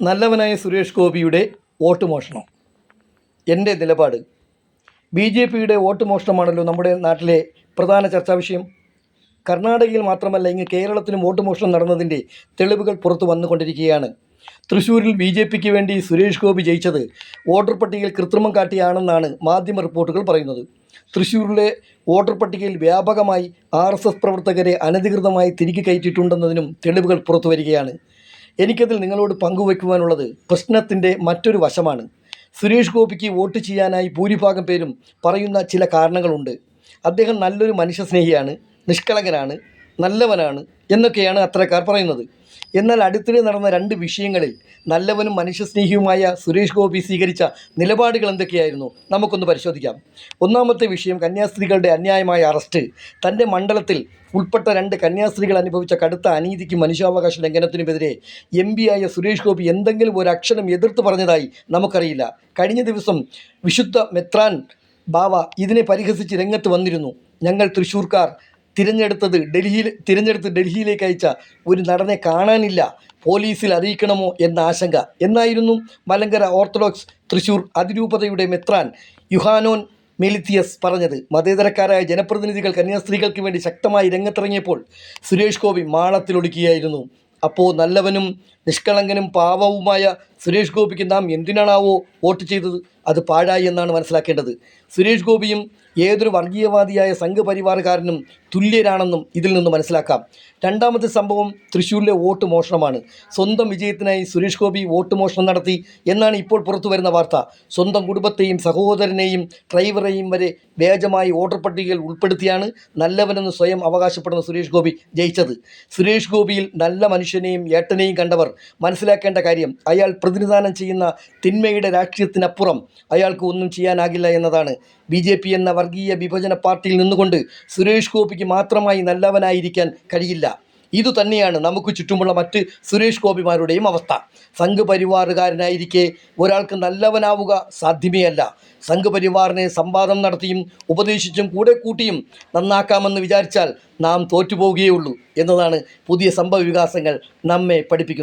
നല്ലവനായ സുരേഷ് ഗോപിയുടെ വോട്ട് മോഷണം. എൻ്റെ നിലപാട് BJPയുടെ വോട്ട് മോഷണമാണല്ലോ നമ്മുടെ നാട്ടിലെ പ്രധാന ചർച്ചാ വിഷയം. കർണാടകയിൽ മാത്രമല്ല, ഇങ്ങ് കേരളത്തിലും വോട്ട് മോഷണം നടന്നതിൻ്റെ തെളിവുകൾ പുറത്തു വന്നുകൊണ്ടിരിക്കുകയാണ്. തൃശ്ശൂരിൽ BJPക്ക് വേണ്ടി സുരേഷ് ഗോപി ജയിച്ചത് വോട്ടർ പട്ടികയിൽ കൃത്രിമം കാട്ടിയാണെന്നാണ് മാധ്യമ റിപ്പോർട്ടുകൾ പറയുന്നത്. തൃശ്ശൂരിലെ വോട്ടർ പട്ടികയിൽ വ്യാപകമായി RSS പ്രവർത്തകരെ അനധികൃതമായി തിരികെ കയറ്റിയിട്ടുണ്ടെന്നതിനും തെളിവുകൾ പുറത്തു വരികയാണ്. എനിക്കതിൽ നിങ്ങളോട് പങ്കുവയ്ക്കുവാനുള്ളത് പ്രശ്നത്തിൻ്റെ മറ്റൊരു വശമാണ്. സുരേഷ് ഗോപിക്ക് വോട്ട് ചെയ്യാനായി ഭൂരിഭാഗം പേരും പറയുന്ന ചില കാരണങ്ങളുണ്ട്. അദ്ദേഹം നല്ലൊരു മനുഷ്യസ്നേഹിയാണ്, നിഷ്കളങ്കനാണ്, നല്ലവനാണ് എന്നൊക്കെയാണ് അത്തരക്കാർ പറയുന്നത്. എന്നാൽ അടുത്തിടെ നടന്ന 2 വിഷയങ്ങളിൽ നല്ലവനും മനുഷ്യസ്നേഹിയുമായ സുരേഷ് ഗോപി സ്വീകരിച്ച നിലപാടുകൾ എന്തൊക്കെയായിരുന്നു നമുക്കൊന്ന് പരിശോധിക്കാം. ഒന്നാമത്തെ വിഷയം കന്യാസ്ത്രീകളുടെ അന്യായമായ അറസ്റ്റ്. തൻ്റെ മണ്ഡലത്തിൽ ഉൾപ്പെട്ട 2 കന്യാസ്ത്രീകൾ അനുഭവിച്ച കടുത്ത അനീതിക്കും മനുഷ്യാവകാശ ലംഘനത്തിനുമെതിരെ MP ആയ സുരേഷ് ഗോപി എന്തെങ്കിലും ഒരു അക്ഷരം എതിർത്ത് പറഞ്ഞതായി നമുക്കറിയില്ല. കഴിഞ്ഞ ദിവസം വിശുദ്ധ മെത്രാൻ ബാവ ഇതിനെ പരിഹസിച്ച് രംഗത്ത് വന്നിരുന്നു. ഞങ്ങൾ തൃശ്ശൂർക്കാർ തിരഞ്ഞെടുത്ത് ഡൽഹിയിലേക്ക് അയച്ച ഒരു നടനെ കാണാനില്ല, പോലീസിൽ അറിയിക്കണമോ എന്ന ആശങ്ക എന്നായിരുന്നു മലങ്കര ഓർത്തഡോക്സ് തൃശ്ശൂർ അതിരൂപതയുടെ മെത്രാൻ യുഹാനോൻ മെലിത്തിയസ് പറഞ്ഞത്. മതേതരക്കാരായ ജനപ്രതിനിധികൾ കന്യാസ്ത്രീകൾക്ക് വേണ്ടി ശക്തമായി രംഗത്തിറങ്ങിയപ്പോൾ സുരേഷ് ഗോപി മാളത്തിലൊടുക്കുകയായിരുന്നു. അപ്പോൾ നല്ലവനും നിഷ്കളങ്കനും പാവവുമായ സുരേഷ് ഗോപിക്ക് നാം എന്തിനാണാവോ വോട്ട് ചെയ്തത്? അത് പാഴായി എന്നാണ് മനസ്സിലാക്കേണ്ടത്. സുരേഷ് ഗോപിയും ഏതൊരു വർഗീയവാദിയായ സംഘപരിവാറുകാരനും തുല്യരാണെന്നും ഇതിൽ നിന്ന് മനസ്സിലാക്കാം. രണ്ടാമത്തെ സംഭവം തൃശ്ശൂരിലെ വോട്ട് മോഷണമാണ്. സ്വന്തം വിജയത്തിനായി സുരേഷ് ഗോപി വോട്ട് മോഷണം നടത്തി എന്നാണ് ഇപ്പോൾ പുറത്തു വരുന്ന വാർത്ത. സ്വന്തം കുടുംബത്തെയും സഹോദരനെയും ഡ്രൈവറെയും വരെ വ്യാജമായി വോട്ടർ പട്ടികയിൽ ഉൾപ്പെടുത്തിയാണ് നല്ലവനെന്ന് സ്വയം അവകാശപ്പെടുന്ന സുരേഷ് ഗോപി ജയിച്ചത്. സുരേഷ് ഗോപിയിൽ നല്ല മനുഷ്യനെയും ഏട്ടനെയും കണ്ടവർ മനസ്സിലാക്കേണ്ട കാര്യം, അയാൾ പ്രതിനിധാനം ചെയ്യുന്ന തിന്മയുടെ രാഷ്ട്രീയത്തിനപ്പുറം അയാൾക്ക് ഒന്നും ചെയ്യാനാകില്ല എന്നതാണ്. BJP എന്ന വർഗീയ വിഭജന പാർട്ടിയിൽ നിന്നുകൊണ്ട് സുരേഷ് ഗോപിക്ക് മാത്രമായി നല്ലവനായിരിക്കാൻ കഴിയില്ല. ഇതുതന്നെയാണ് നമുക്ക് ചുറ്റുമുള്ള മറ്റ് സുരേഷ് ഗോപിമാരുടെയും അവസ്ഥ. സംഘപരിവാറുകാരനായിരിക്കെ ഒരാൾക്ക് നല്ലവനാവുക സാധ്യമേ അല്ല. സംഘപരിവാറിനെ സംവാദം നടത്തിയും ഉപദേശിച്ചും കൂടെ കൂട്ടിയും നന്നാക്കാമെന്ന് വിചാരിച്ചാൽ നാം തോറ്റുപോവുകയുള്ളൂ എന്നതാണ് പുതിയ സംഭവ വികാസങ്ങൾ നമ്മെ പഠിപ്പിക്കുന്നത്.